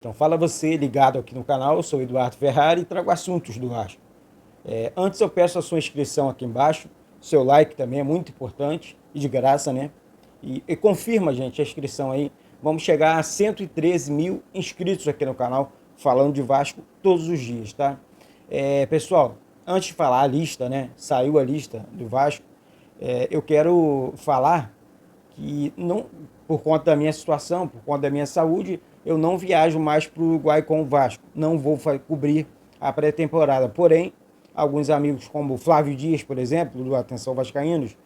Então fala você ligado aqui no canal, eu sou Eduardo Ferrari e trago assuntos do Vasco. Antes eu peço a sua inscrição aqui embaixo, seu like também é muito importante e de graça, né? E confirma, gente, a inscrição aí. Vamos chegar a 113 mil inscritos aqui no canal, falando de Vasco todos os dias, tá? Pessoal, antes de falar a lista, né? Saiu a lista do Vasco. Eu quero falar que não, por conta da minha situação, por conta da minha saúde, eu não viajo mais para o Uruguai com o Vasco. Não vou cobrir a pré-temporada. Porém, alguns amigos, como o Flávio Dias, por exemplo, do Atenção Vascaínos,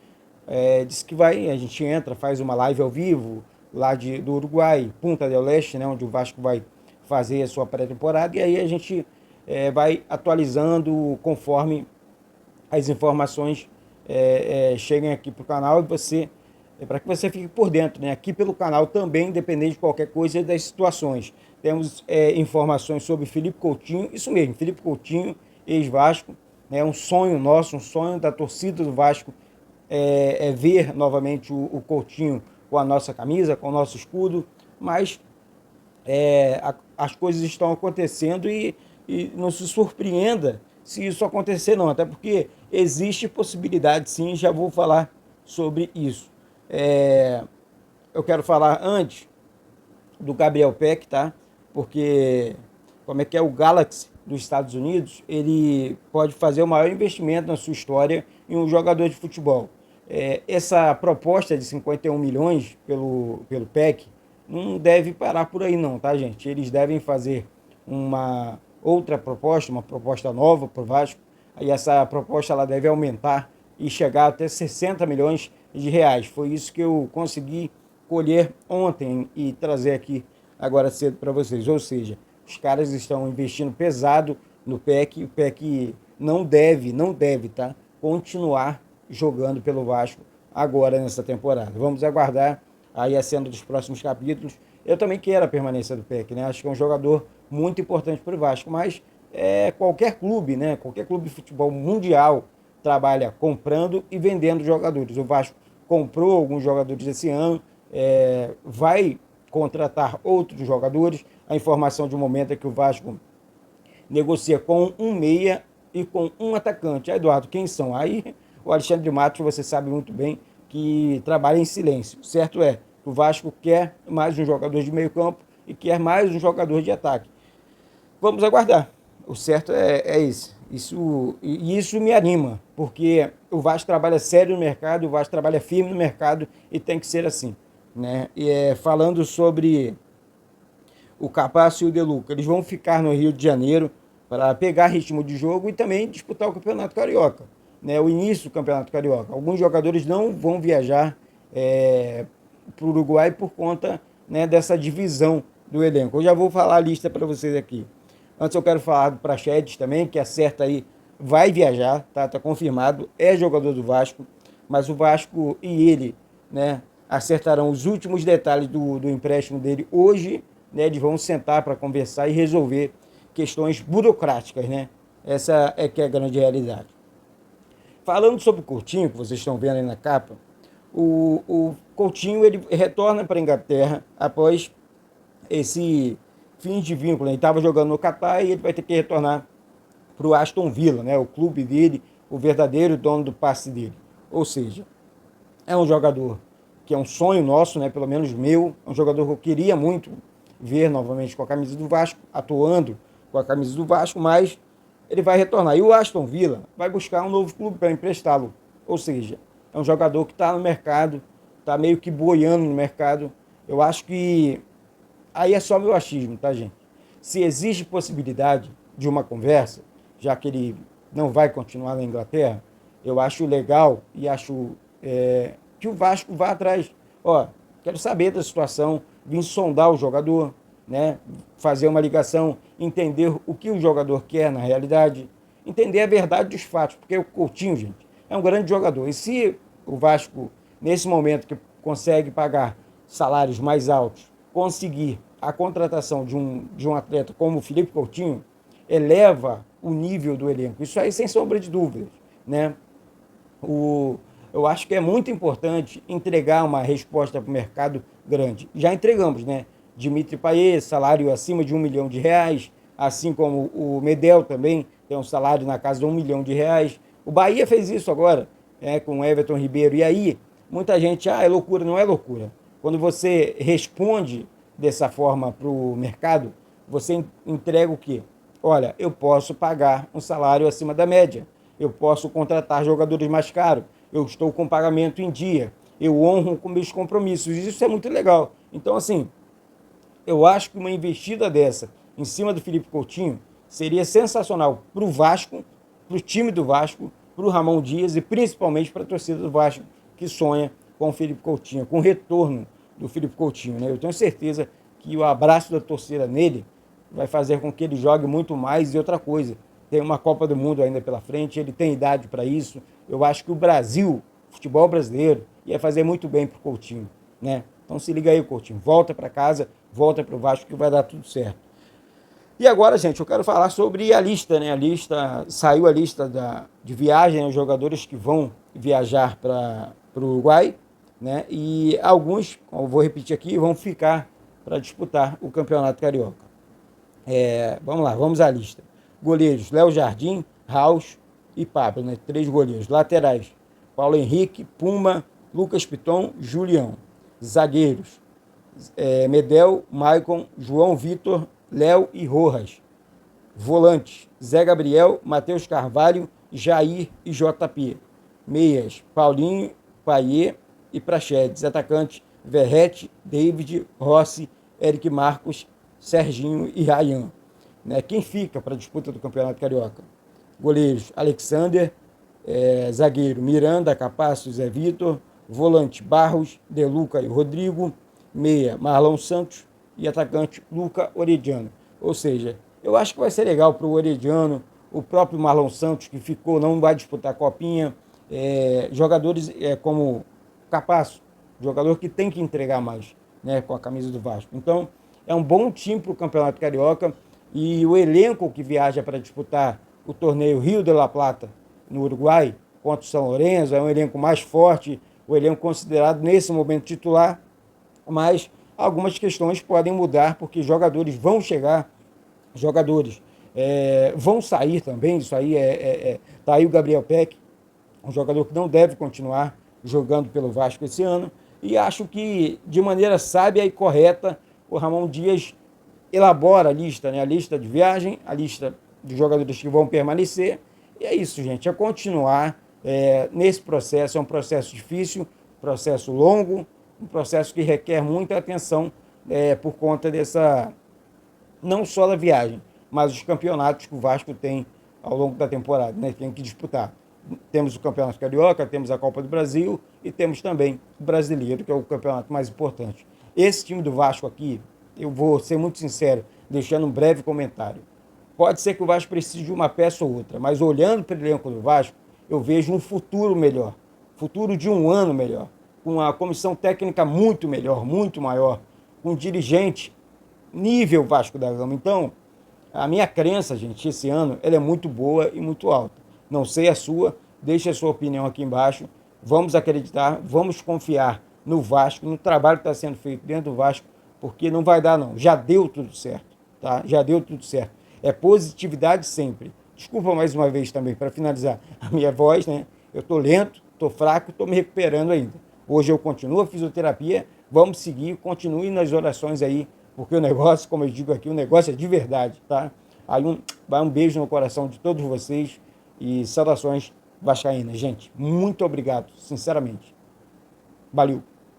disse que a gente entra, faz uma live ao vivo lá do Uruguai, Punta del Este, né, onde o Vasco vai fazer a sua pré-temporada, e aí a gente vai atualizando conforme as informações cheguem aqui para o canal e para que você fique por dentro, né? Aqui pelo canal também, independente de qualquer coisa das situações. Temos informações sobre Felipe Coutinho, isso mesmo, Felipe Coutinho, ex-Vasco, é um sonho nosso, um sonho da torcida do Vasco, ver novamente o Coutinho com a nossa camisa, com o nosso escudo, mas as coisas estão acontecendo e não se surpreenda se isso acontecer não, até porque existe possibilidade sim, já vou falar sobre isso. Eu quero falar antes do Gabriel Peck, tá? Porque como é que é o Galaxy dos Estados Unidos, ele pode fazer o maior investimento na sua história em um jogador de futebol. Essa proposta de 51 milhões pelo Peck não deve parar por aí não, tá, gente? Eles devem fazer uma outra proposta, uma proposta nova para o Vasco, e essa proposta ela deve aumentar e chegar até 60 milhões de reais. Foi isso que eu consegui colher ontem e trazer aqui agora cedo para vocês. Ou seja, os caras estão investindo pesado no PEC, o PEC não deve, tá? Continuar jogando pelo Vasco agora nessa temporada. Vamos aguardar aí a cena dos próximos capítulos. Eu também quero a permanência do PEC, né? Acho que é um jogador muito importante para o Vasco, mas qualquer clube, né? Qualquer clube de futebol mundial trabalha comprando e vendendo jogadores. O Vasco comprou alguns jogadores esse ano, vai contratar outros jogadores. A informação de um momento é que o Vasco negocia com um meia e com um atacante. Eduardo, quem são? Aí o Alexandre Matos, você sabe muito bem, que trabalha em silêncio. Certo é, o Vasco quer mais um jogador de meio campo e quer mais um jogador de ataque. Vamos aguardar. O certo é esse. Isso me anima, porque o Vasco trabalha sério no mercado, o Vasco trabalha firme no mercado e tem que ser assim, né? Falando sobre o Capasso e o De Luca, eles vão ficar no Rio de Janeiro para pegar ritmo de jogo e também disputar o Campeonato Carioca, né? O início do Campeonato Carioca. Alguns jogadores não vão viajar para o Uruguai por conta, né, dessa divisão do elenco. Eu já vou falar a lista para vocês aqui. Antes eu quero falar do Praxedes também, que acerta aí, vai viajar, tá confirmado, é jogador do Vasco, mas o Vasco e ele, né, acertarão os últimos detalhes do empréstimo dele hoje, né, eles vão sentar para conversar e resolver questões burocráticas, né? Essa é que é a grande realidade. Falando sobre o Coutinho, que vocês estão vendo aí na capa, o Coutinho ele retorna para a Inglaterra após esse fim de vínculo. Ele estava jogando no Catar e ele vai ter que retornar para o Aston Villa, né? O clube dele, o verdadeiro dono do passe dele. Ou seja, é um jogador que é um sonho nosso, né? Pelo menos meu, é um jogador que eu queria muito ver novamente com a camisa do Vasco, atuando com a camisa do Vasco, mas ele vai retornar. E o Aston Villa vai buscar um novo clube para emprestá-lo. Ou seja, é um jogador que está no mercado, está meio que boiando no mercado. Eu acho que aí é só meu achismo, tá, gente? Se existe possibilidade de uma conversa, já que ele não vai continuar na Inglaterra, eu acho legal e acho que o Vasco vá atrás. Ó, quero saber da situação, vim sondar o jogador, né? Fazer uma ligação, entender o que o jogador quer na realidade, entender a verdade dos fatos, porque o Coutinho, gente, é um grande jogador. E se o Vasco, nesse momento que consegue pagar salários mais altos, conseguir a contratação de um atleta como o Felipe Coutinho, eleva o nível do elenco. Isso aí sem sombra de dúvidas, né? Eu acho que é muito importante entregar uma resposta para o mercado grande. Já entregamos, né? Dimitri Payet, salário acima de R$ 1 milhão, assim como o Medel também tem um salário na casa de R$ 1 milhão. O Bahia fez isso agora, com o Everton Ribeiro. E aí, muita gente, é loucura, não é loucura. Quando você responde dessa forma para o mercado, você entrega o quê? Olha, eu posso pagar um salário acima da média, eu posso contratar jogadores mais caros, eu estou com pagamento em dia, eu honro com meus compromissos. Isso é muito legal. Então, assim, eu acho que uma investida dessa em cima do Felipe Coutinho seria sensacional para o Vasco, para o time do Vasco, para o Ramon Dias e principalmente para a torcida do Vasco, que sonha com o Felipe Coutinho, com o retorno do Felipe Coutinho, né? Eu tenho certeza que o abraço da torcida nele vai fazer com que ele jogue muito mais. E outra coisa, tem uma Copa do Mundo ainda pela frente, ele tem idade para isso. Eu acho que o Brasil, o futebol brasileiro, ia fazer muito bem para o Coutinho, né? Então se liga aí, Coutinho, volta para casa, volta para o Vasco que vai dar tudo certo. E agora, gente, eu quero falar sobre a lista, né? Saiu a lista de viagem, né? Os jogadores que vão viajar para o Uruguai, né? E alguns, eu vou repetir aqui, vão ficar para disputar o Campeonato Carioca. Vamos lá, vamos à lista. Goleiros: Léo Jardim, Raus e Pablo, né? 3 goleiros. Laterais: Paulo Henrique, Puma, Lucas Piton, Julião. Zagueiros: Medel, Maicon, João Vitor, Léo e Rojas. Volantes: Zé Gabriel, Matheus Carvalho, Jair e JP. Meias: Paulinho, Payet e Praxedes. Atacantes: Verrete, David, Rossi, Eric Marcos, Serginho e Ryan. Né? Quem fica para a disputa do Campeonato Carioca? Goleiros: Alexander, zagueiro: Miranda, Capasso, Zé Vitor. Volante: Barros, Deluca e Rodrigo. Meia: Marlon Santos. E atacante: Luca Orediano. Ou seja, eu acho que vai ser legal para o Orediano, o próprio Marlon Santos, que ficou, não vai disputar a Copinha. Jogadores como Capasso, jogador que tem que entregar mais, né, com a camisa do Vasco. Então, é um bom time para o Campeonato Carioca. E o elenco que viaja para disputar o torneio Rio de la Plata, no Uruguai, contra o São Lourenço, é um elenco mais forte, o elenco considerado nesse momento titular, mas algumas questões podem mudar, porque jogadores vão chegar, jogadores vão sair também. Isso aí tá aí o Gabriel Peck, um jogador que não deve continuar jogando pelo Vasco esse ano, e acho que de maneira sábia e correta o Ramon Dias elabora a lista, né? A lista de viagem, a lista de jogadores que vão permanecer, e é isso, gente, é continuar nesse processo. É um processo difícil, processo longo, um processo que requer muita atenção por conta dessa, não só da viagem, mas os campeonatos que o Vasco tem ao longo da temporada, né? Tem que disputar. Temos o Campeonato Carioca, temos a Copa do Brasil e temos também o Brasileiro, que é o campeonato mais importante. Esse time do Vasco aqui, eu vou ser muito sincero, deixando um breve comentário. Pode ser que o Vasco precise de uma peça ou outra, mas olhando para o elenco do Vasco, eu vejo um futuro melhor, futuro de um ano melhor, com a comissão técnica muito melhor, muito maior, com um dirigente nível Vasco da Gama. Então, a minha crença, gente, esse ano, ela é muito boa e muito alta. Não sei a sua, deixe a sua opinião aqui embaixo. Vamos acreditar, vamos confiar no Vasco, no trabalho que está sendo feito dentro do Vasco, porque não vai dar não, já deu tudo certo, tá? Já deu tudo certo. É positividade sempre. Desculpa mais uma vez também, para finalizar a minha voz, né? Eu estou lento, estou fraco, estou me recuperando ainda. Hoje eu continuo a fisioterapia, vamos seguir, continue nas orações aí, porque o negócio, como eu digo aqui, o negócio é de verdade, tá? Aí vai um beijo no coração de todos vocês e saudações vascaínas, gente. Muito obrigado, sinceramente. Valeu.